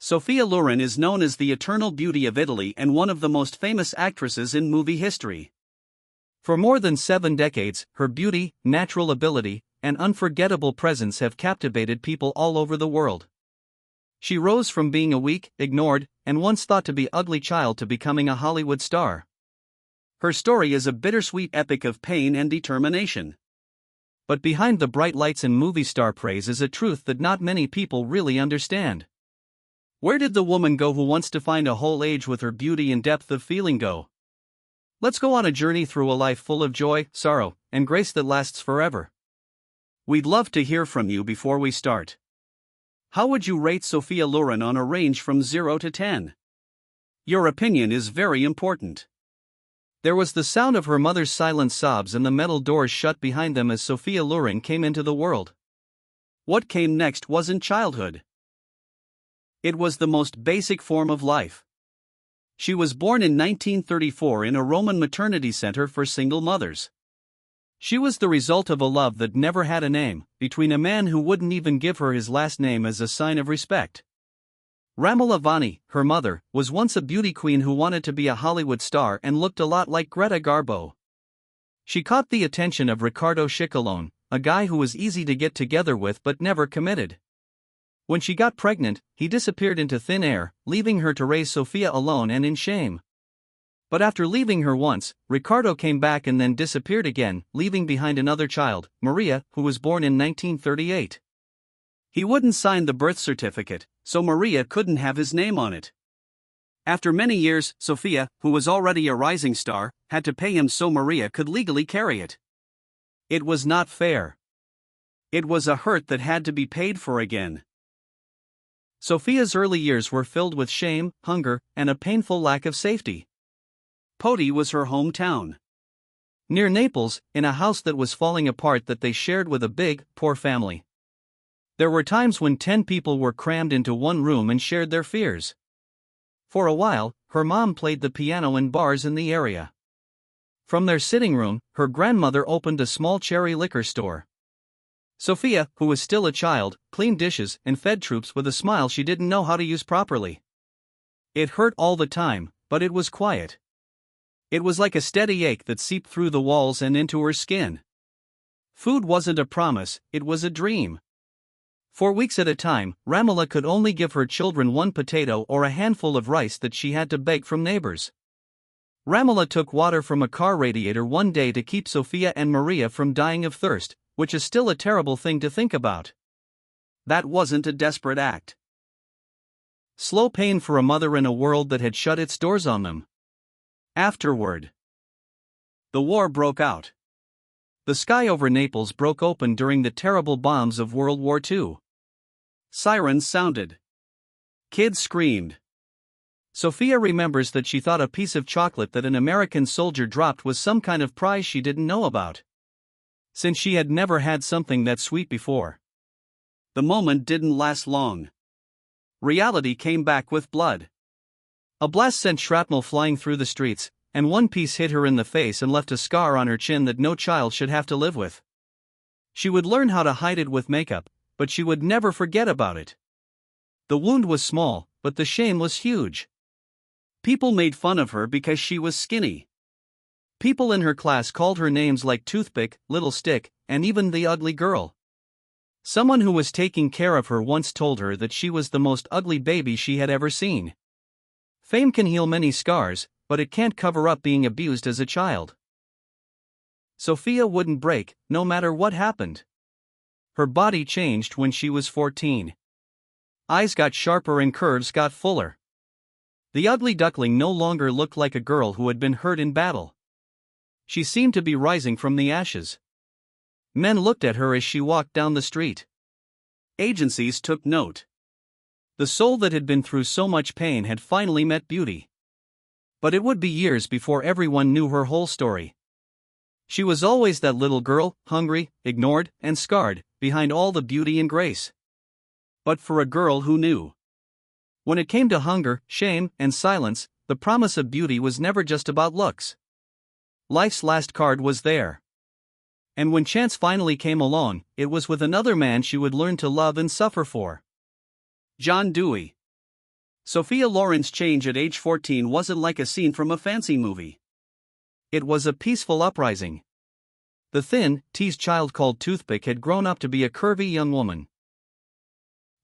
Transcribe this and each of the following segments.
Sophia Loren is known as the eternal beauty of Italy and one of the most famous actresses in movie history. For more than 7 decades, her beauty, natural ability, and unforgettable presence have captivated people all over the world. She rose from being a weak, ignored, and once thought to be ugly child to becoming a Hollywood star. Her story is a bittersweet epic of pain and determination. But behind the bright lights and movie star praise is a truth that not many people really understand. Where did the woman go who wants to find a whole age with her beauty and depth of feeling go? Let's go on a journey through a life full of joy, sorrow, and grace that lasts forever. We'd love to hear from you before we start. How would you rate Sophia Loren on a range from 0 to 10? Your opinion is very important. There was the sound of her mother's silent sobs and the metal doors shut behind them as Sophia Loren came into the world. What came next wasn't childhood. It was the most basic form of life. She was born in 1934 in a Roman maternity center for single mothers. She was the result of a love that never had a name, between a man who wouldn't even give her his last name as a sign of respect. Romola Vanni, her mother, was once a beauty queen who wanted to be a Hollywood star and looked a lot like Greta Garbo. She caught the attention of Riccardo Ciccolone, a guy who was easy to get together with but never committed. When she got pregnant, he disappeared into thin air, leaving her to raise Sophia alone and in shame. But after leaving her once, Riccardo came back and then disappeared again, leaving behind another child, Maria, who was born in 1938. He wouldn't sign the birth certificate, so Maria couldn't have his name on it. After many years, Sophia, who was already a rising star, had to pay him so Maria could legally carry it. It was not fair. It was a hurt that had to be paid for again. Sophia's early years were filled with shame, hunger, and a painful lack of safety. Poti was her hometown. Near Naples, in a house that was falling apart that they shared with a big, poor family. There were times when 10 people were crammed into one room and shared their fears. For a while, her mom played the piano in bars in the area. From their sitting room, her grandmother opened a small cherry liquor store. Sophia, who was still a child, cleaned dishes and fed troops with a smile she didn't know how to use properly. It hurt all the time, but it was quiet. It was like a steady ache that seeped through the walls and into her skin. Food wasn't a promise, it was a dream. For weeks at a time, Romola could only give her children one potato or a handful of rice that she had to beg from neighbors. Romola took water from a car radiator one day to keep Sophia and Maria from dying of thirst, which is still a terrible thing to think about. That wasn't a desperate act. Slow pain for a mother in a world that had shut its doors on them. Afterward, the war broke out. The sky over Naples broke open during the terrible bombs of World War II. Sirens sounded. Kids screamed. Sophia remembers that she thought a piece of chocolate that an American soldier dropped was some kind of prize she didn't know about, since she had never had something that sweet before. The moment didn't last long. Reality came back with blood. A blast sent shrapnel flying through the streets, and one piece hit her in the face and left a scar on her chin that no child should have to live with. She would learn how to hide it with makeup, but she would never forget about it. The wound was small, but the shame was huge. People made fun of her because she was skinny. People in her class called her names like Toothpick, Little Stick, and even the Ugly Girl. Someone who was taking care of her once told her that she was the most ugly baby she had ever seen. Fame can heal many scars, but it can't cover up being abused as a child. Sophia wouldn't break, no matter what happened. Her body changed when she was 14. Eyes got sharper and curves got fuller. The ugly duckling no longer looked like a girl who had been hurt in battle. She seemed to be rising from the ashes. Men looked at her as she walked down the street. Agencies took note. The soul that had been through so much pain had finally met beauty. But it would be years before everyone knew her whole story. She was always that little girl, hungry, ignored, and scarred, behind all the beauty and grace. But for a girl who knew, when it came to hunger, shame, and silence, the promise of beauty was never just about looks. Life's last card was there. And when chance finally came along, it was with another man she would learn to love and suffer for. John Dewey. Sophia Loren's change at age 14 wasn't like a scene from a fancy movie. It was a peaceful uprising. The thin, teased child called Toothpick had grown up to be a curvy young woman.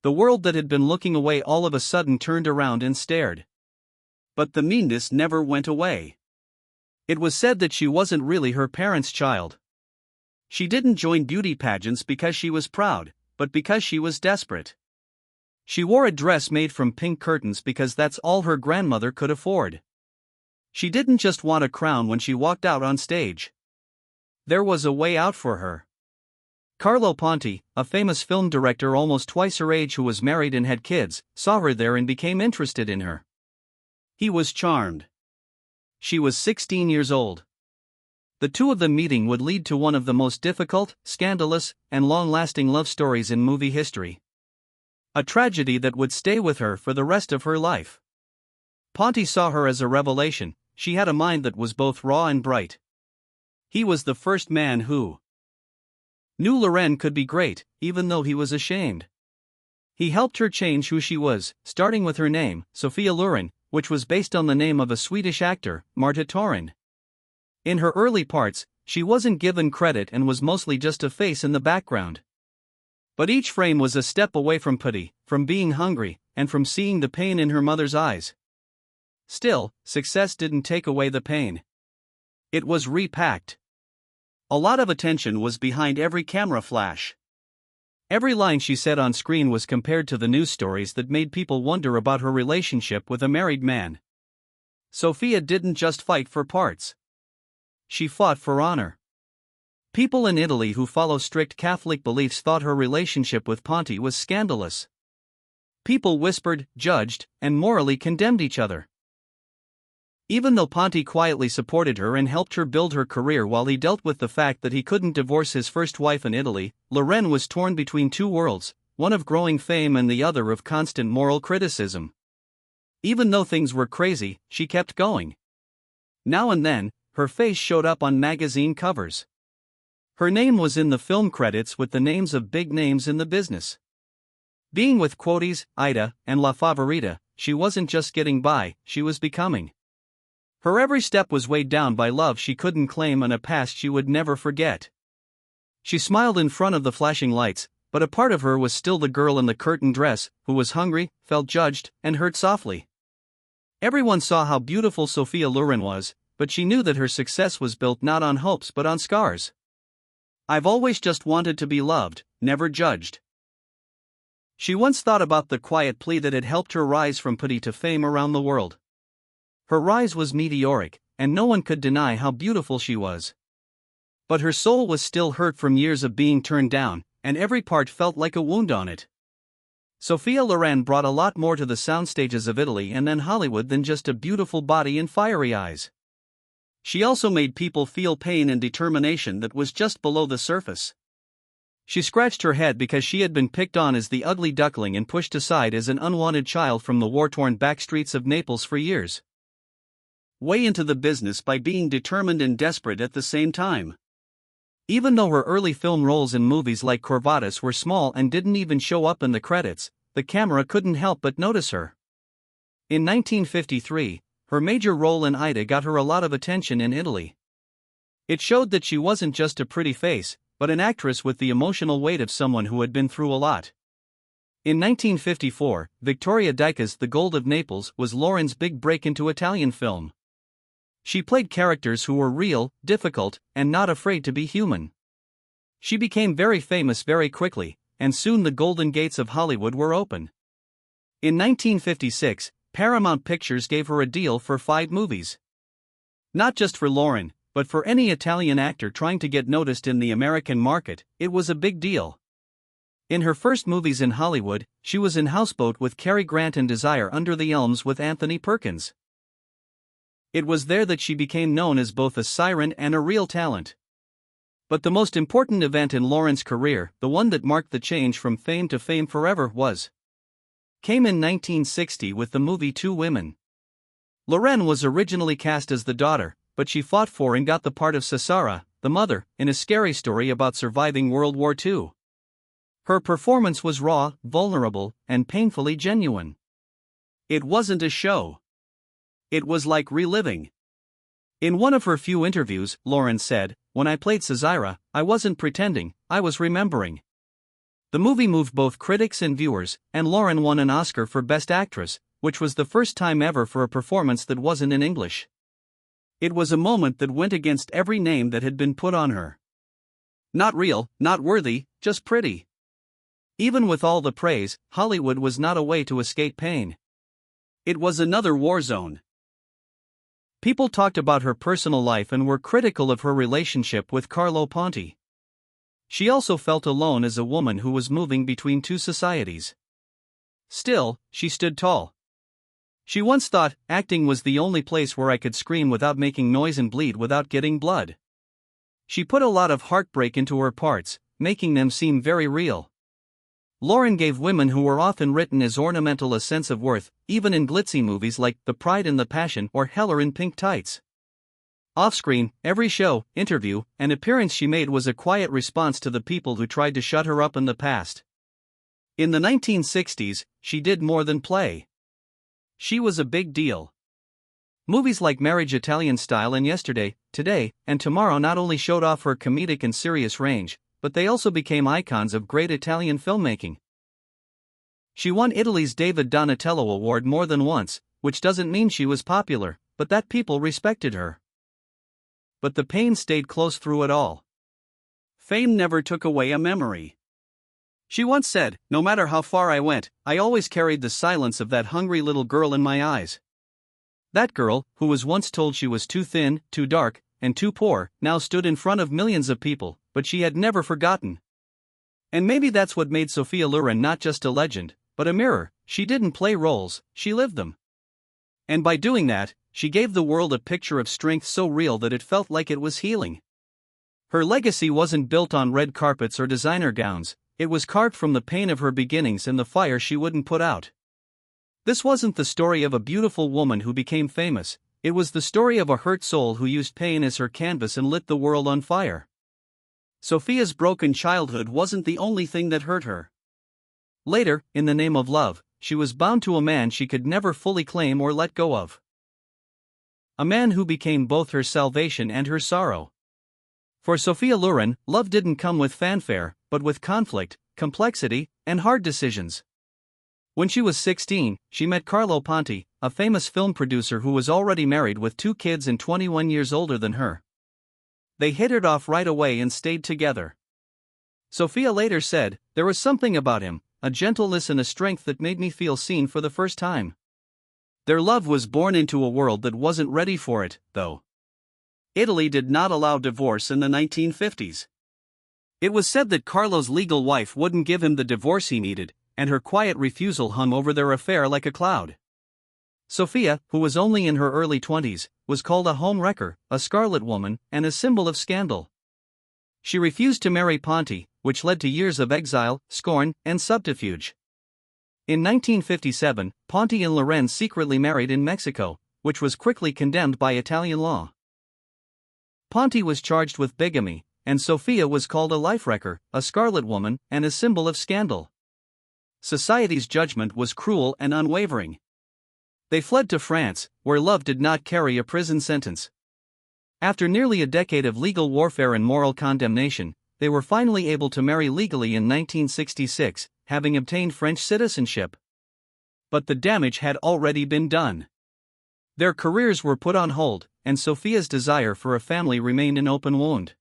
The world that had been looking away all of a sudden turned around and stared. But the meanness never went away. It was said that she wasn't really her parents' child. She didn't join beauty pageants because she was proud, but because she was desperate. She wore a dress made from pink curtains because that's all her grandmother could afford. She didn't just want a crown when she walked out on stage. There was a way out for her. Carlo Ponti, a famous film director almost twice her age who was married and had kids, saw her there and became interested in her. He was charmed. She was 16 years old. The two of them meeting would lead to one of the most difficult, scandalous, and long-lasting love stories in movie history. A tragedy that would stay with her for the rest of her life. Ponti saw her as a revelation. She had a mind that was both raw and bright. He was the first man who knew Loren could be great, even though he was ashamed. He helped her change who she was, starting with her name, Sophia Loren, which was based on the name of a Swedish actor, Marta Torén. In her early parts, she wasn't given credit and was mostly just a face in the background. But each frame was a step away from pity, from being hungry, and from seeing the pain in her mother's eyes. Still, success didn't take away the pain. It was repacked. A lot of attention was behind every camera flash. Every line she said on screen was compared to the news stories that made people wonder about her relationship with a married man. Sophia didn't just fight for parts. She fought for honor. People in Italy who follow strict Catholic beliefs thought her relationship with Ponti was scandalous. People whispered, judged, and morally condemned each other. Even though Ponti quietly supported her and helped her build her career while he dealt with the fact that he couldn't divorce his first wife in Italy, Loren was torn between two worlds, one of growing fame and the other of constant moral criticism. Even though things were crazy, she kept going. Now and then, her face showed up on magazine covers. Her name was in the film credits with the names of big names in the business. Being with Quoties, Ida, and La Favorita, she wasn't just getting by, she was becoming. Her every step was weighed down by love she couldn't claim and a past she would never forget. She smiled in front of the flashing lights, but a part of her was still the girl in the curtain dress, who was hungry, felt judged, and hurt softly. Everyone saw how beautiful Sophia Loren was, but she knew that her success was built not on hopes but on scars. I've always just wanted to be loved, never judged. She once thought about the quiet plea that had helped her rise from putty to fame around the world. Her rise was meteoric, and no one could deny how beautiful she was. But her soul was still hurt from years of being turned down, and every part felt like a wound on it. Sophia Loren brought a lot more to the soundstages of Italy and then Hollywood than just a beautiful body and fiery eyes. She also made people feel pain and determination that was just below the surface. She scratched her head because she had been picked on as the ugly duckling and pushed aside as an unwanted child from the war-torn backstreets of Naples for years. Way into the business by being determined and desperate at the same time. Even though her early film roles in movies like Corvadas were small and didn't even show up in the credits, the camera couldn't help but notice her. In 1953, her major role in Ida got her a lot of attention in Italy. It showed that she wasn't just a pretty face, but an actress with the emotional weight of someone who had been through a lot. In 1954, Vittoria Dica's The Gold of Naples was Loren's big break into Italian film. She played characters who were real, difficult, and not afraid to be human. She became very famous very quickly, and soon the golden gates of Hollywood were open. In 1956, Paramount Pictures gave her a deal for 5 movies. Not just for Loren, but for any Italian actor trying to get noticed in the American market, it was a big deal. In her first movies in Hollywood, she was in Houseboat with Cary Grant and Desire Under the Elms with Anthony Perkins. It was there that she became known as both a siren and a real talent. But the most important event in Loren's career, the one that marked the change from fame to fame forever, came in 1960 with the movie Two Women. Loren was originally cast as the daughter, but she fought for and got the part of Cesara, the mother, in a scary story about surviving World War II. Her performance was raw, vulnerable, and painfully genuine. It wasn't a show. It was like reliving. In one of her few interviews, Loren said, "When I played Caesira, I wasn't pretending, I was remembering." The movie moved both critics and viewers, and Loren won an Oscar for Best Actress, which was the first time ever for a performance that wasn't in English. It was a moment that went against every name that had been put on her. Not real, not worthy, just pretty. Even with all the praise, Hollywood was not a way to escape pain. It was another war zone. People talked about her personal life and were critical of her relationship with Carlo Ponti. She also felt alone as a woman who was moving between two societies. Still, she stood tall. She once thought, "Acting was the only place where I could scream without making noise and bleed without getting blood." She put a lot of heartbreak into her parts, making them seem very real. Loren gave women who were often written as ornamental a sense of worth, even in glitzy movies like The Pride and the Passion or Heller in Pink Tights. Off-screen, every show, interview, and appearance she made was a quiet response to the people who tried to shut her up in the past. In the 1960s, she did more than play. She was a big deal. Movies like Marriage Italian Style and Yesterday, Today, and Tomorrow not only showed off her comedic and serious range, but they also became icons of great Italian filmmaking. She won Italy's David Donatello Award more than once, which doesn't mean she was popular, but that people respected her. But the pain stayed close through it all. Fame never took away a memory. She once said, "No matter how far I went, I always carried the silence of that hungry little girl in my eyes." That girl, who was once told she was too thin, too dark, and too poor, now stood in front of millions of people, but she had never forgotten. And maybe that's what made Sophia Loren not just a legend, but a mirror. She didn't play roles, she lived them. And by doing that, she gave the world a picture of strength so real that it felt like it was healing. Her legacy wasn't built on red carpets or designer gowns, it was carved from the pain of her beginnings and the fire she wouldn't put out. This wasn't the story of a beautiful woman who became famous, it was the story of a hurt soul who used pain as her canvas and lit the world on fire. Sophia's broken childhood wasn't the only thing that hurt her. Later, in the name of love, she was bound to a man she could never fully claim or let go of. A man who became both her salvation and her sorrow. For Sophia Loren, love didn't come with fanfare, but with conflict, complexity, and hard decisions. When she was 16, she met Carlo Ponti, a famous film producer who was already married with 2 kids and 21 years older than her. They hit it off right away and stayed together. Sophia later said, "There was something about him, a gentleness and a strength that made me feel seen for the first time." Their love was born into a world that wasn't ready for it, though. Italy did not allow divorce in the 1950s. It was said that Carlo's legal wife wouldn't give him the divorce he needed, and her quiet refusal hung over their affair like a cloud. Sophia, who was only in her early 20s, was called a home wrecker, a scarlet woman, and a symbol of scandal. She refused to marry Ponti, which led to years of exile, scorn, and subterfuge. In 1957, Ponti and Loren secretly married in Mexico, which was quickly condemned by Italian law. Ponti was charged with bigamy, and Sophia was called a life wrecker, a scarlet woman, and a symbol of scandal. Society's judgment was cruel and unwavering. They fled to France, where love did not carry a prison sentence. After nearly a decade of legal warfare and moral condemnation, they were finally able to marry legally in 1966, having obtained French citizenship. But the damage had already been done. Their careers were put on hold, and Sophia's desire for a family remained an open wound.